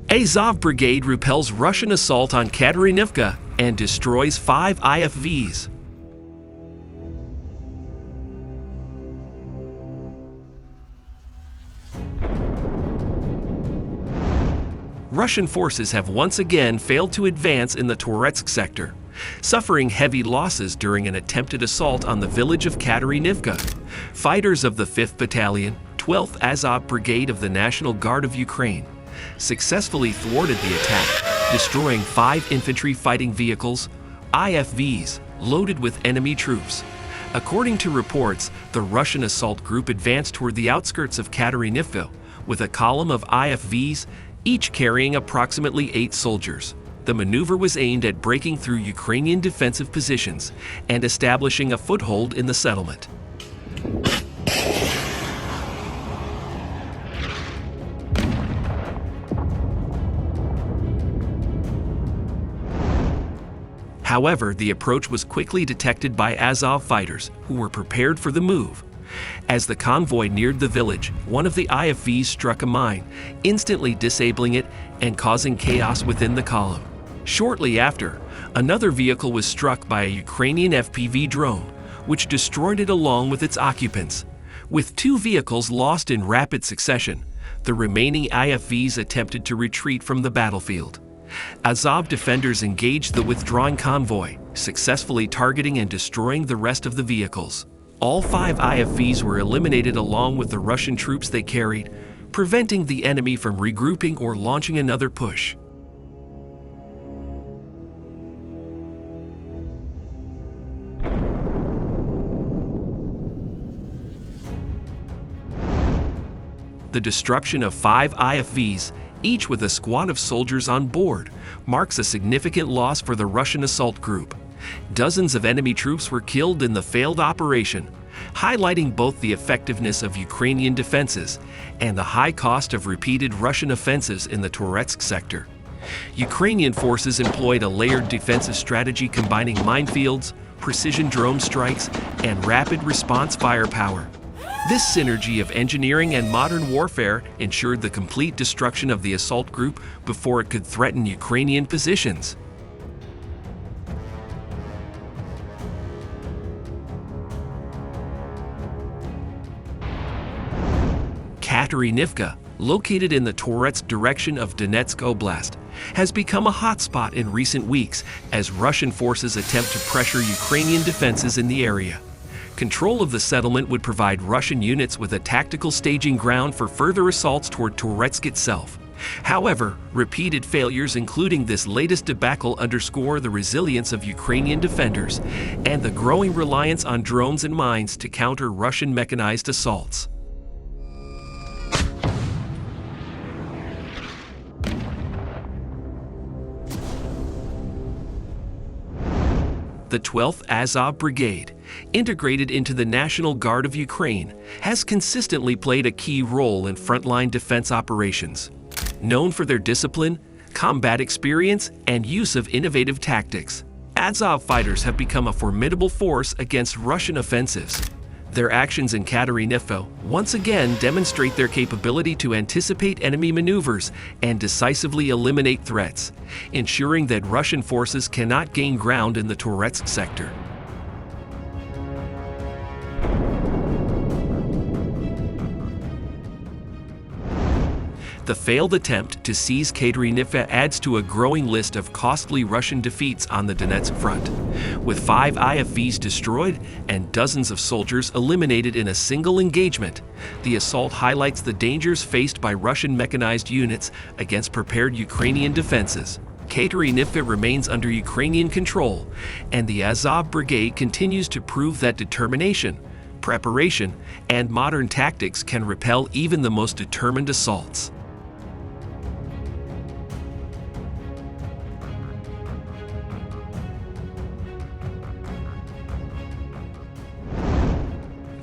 Azov Brigade repels Russian assault on Katerynivka and destroys 5 IFVs. Russian forces have once again failed to advance in the Toretsk sector, suffering heavy losses during an attempted assault on the village of Katerynivka. Fighters of the 5th Battalion, 12th Azov Brigade of the National Guard of Ukraine, successfully thwarted the attack, destroying 5 infantry fighting vehicles, IFVs, loaded with enemy troops. According to reports, the Russian assault group advanced toward the outskirts of Katerynivka with a column of IFVs, each carrying approximately 8 soldiers. The maneuver was aimed at breaking through Ukrainian defensive positions and establishing a foothold in the settlement. However, the approach was quickly detected by Azov fighters, who were prepared for the move. As the convoy neared the village, one of the IFVs struck a mine, instantly disabling it and causing chaos within the column. Shortly after, another vehicle was struck by a Ukrainian FPV drone, which destroyed it along with its occupants. With 2 vehicles lost in rapid succession, the remaining IFVs attempted to retreat from the battlefield. Azov defenders engaged the withdrawing convoy, successfully targeting and destroying the rest of the vehicles. All 5 IFVs were eliminated along with the Russian troops they carried, preventing the enemy from regrouping or launching another push. The destruction of 5 IFVs, each with a squad of soldiers on board, marks a significant loss for the Russian assault group. Dozens of enemy troops were killed in the failed operation, highlighting both the effectiveness of Ukrainian defenses and the high cost of repeated Russian offensives in the Toretsk sector. Ukrainian forces employed a layered defensive strategy combining minefields, precision drone strikes, and rapid response firepower. This synergy of engineering and modern warfare ensured the complete destruction of the assault group before it could threaten Ukrainian positions. Katerynivka, located in the Toretsk direction of Donetsk Oblast, has become a hotspot in recent weeks as Russian forces attempt to pressure Ukrainian defenses in the area. Control of the settlement would provide Russian units with a tactical staging ground for further assaults toward Toretsk itself. However, repeated failures including this latest debacle underscore the resilience of Ukrainian defenders and the growing reliance on drones and mines to counter Russian mechanized assaults. The 12th Azov Brigade, integrated into the National Guard of Ukraine, has consistently played a key role in frontline defense operations. Known for their discipline, combat experience, and use of innovative tactics, Azov fighters have become a formidable force against Russian offensives. Their actions in Katerynivka once again demonstrate their capability to anticipate enemy maneuvers and decisively eliminate threats, ensuring that Russian forces cannot gain ground in the Toretsk sector. The failed attempt to seize Katerynivka adds to a growing list of costly Russian defeats on the Donetsk front. With 5 IFVs destroyed and dozens of soldiers eliminated in a single engagement, the assault highlights the dangers faced by Russian mechanized units against prepared Ukrainian defenses. Katerynivka remains under Ukrainian control, and the Azov Brigade continues to prove that determination, preparation, and modern tactics can repel even the most determined assaults.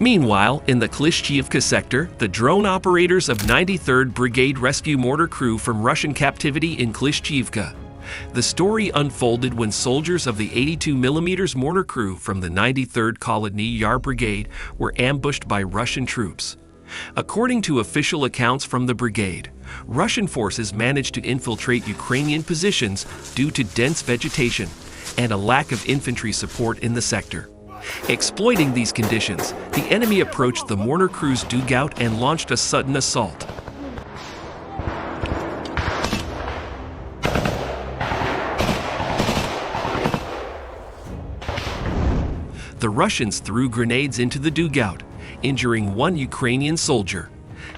Meanwhile, in the Klishchiivka sector, the drone operators of 93rd Brigade Rescue Mortar Crew from Russian Captivity in Klishchiivka. The story unfolded when soldiers of the 82mm Mortar Crew from the 93rd Kholodnyi Yar Brigade were ambushed by Russian troops. According to official accounts from the brigade, Russian forces managed to infiltrate Ukrainian positions due to dense vegetation and a lack of infantry support in the sector. Exploiting these conditions, the enemy approached the mortar crew's dugout and launched a sudden assault. The Russians threw grenades into the dugout, injuring one Ukrainian soldier.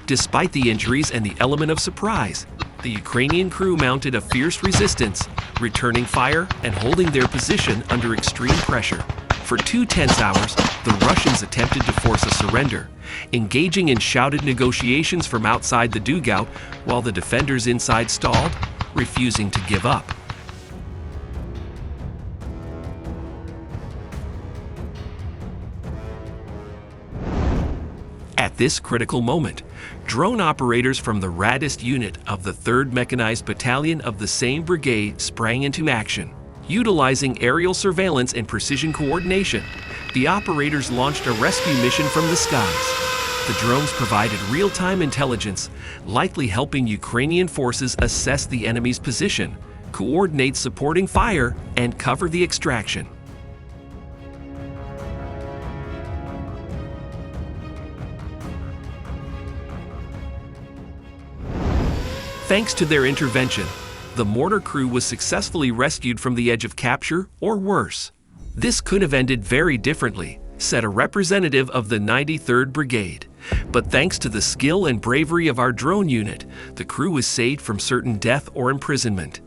Despite the injuries and the element of surprise, the Ukrainian crew mounted a fierce resistance, returning fire and holding their position under extreme pressure. For 2 tense hours, the Russians attempted to force a surrender, engaging in shouted negotiations from outside the dugout while the defenders inside stalled, refusing to give up. At this critical moment, drone operators from the Radist unit of the 3rd Mechanized Battalion of the same brigade sprang into action. Utilizing aerial surveillance and precision coordination, the operators launched a rescue mission from the skies. The drones provided real-time intelligence, likely helping Ukrainian forces assess the enemy's position, coordinate supporting fire, and cover the extraction. Thanks to their intervention, the mortar crew was successfully rescued from the edge of capture, or worse. This could have ended very differently, said a representative of the 93rd Brigade. But thanks to the skill and bravery of our drone unit, the crew was saved from certain death or imprisonment.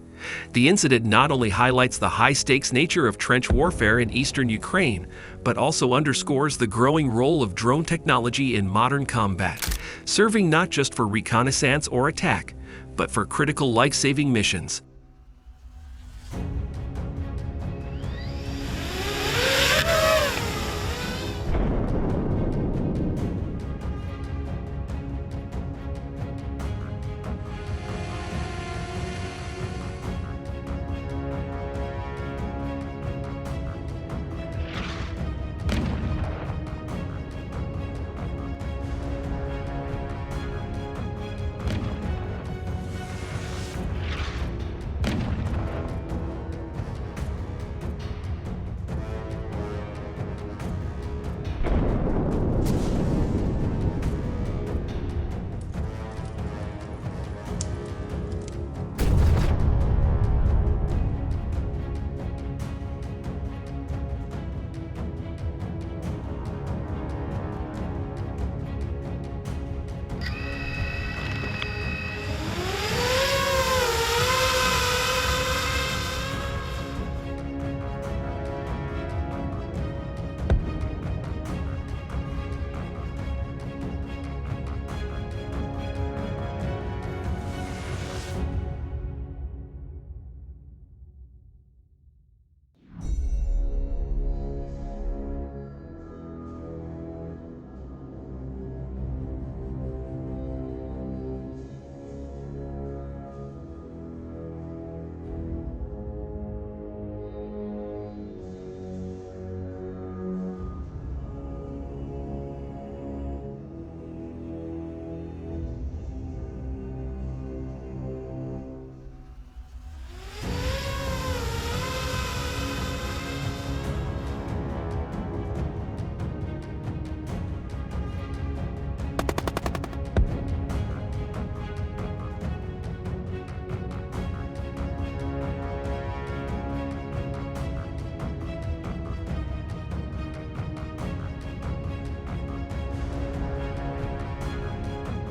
The incident not only highlights the high-stakes nature of trench warfare in eastern Ukraine, but also underscores the growing role of drone technology in modern combat, serving not just for reconnaissance or attack, but for critical life-saving missions.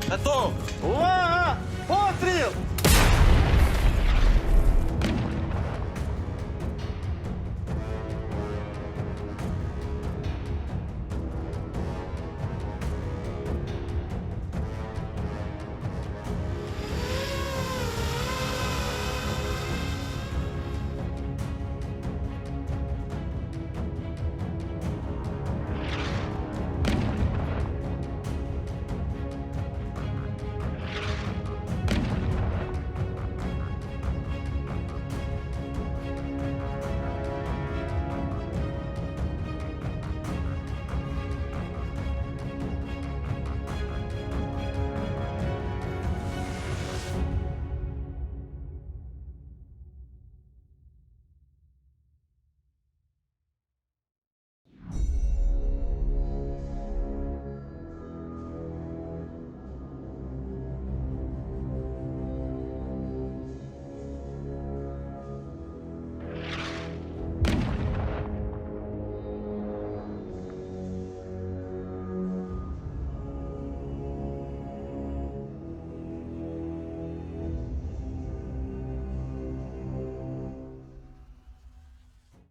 Готов! Увага! Постріл!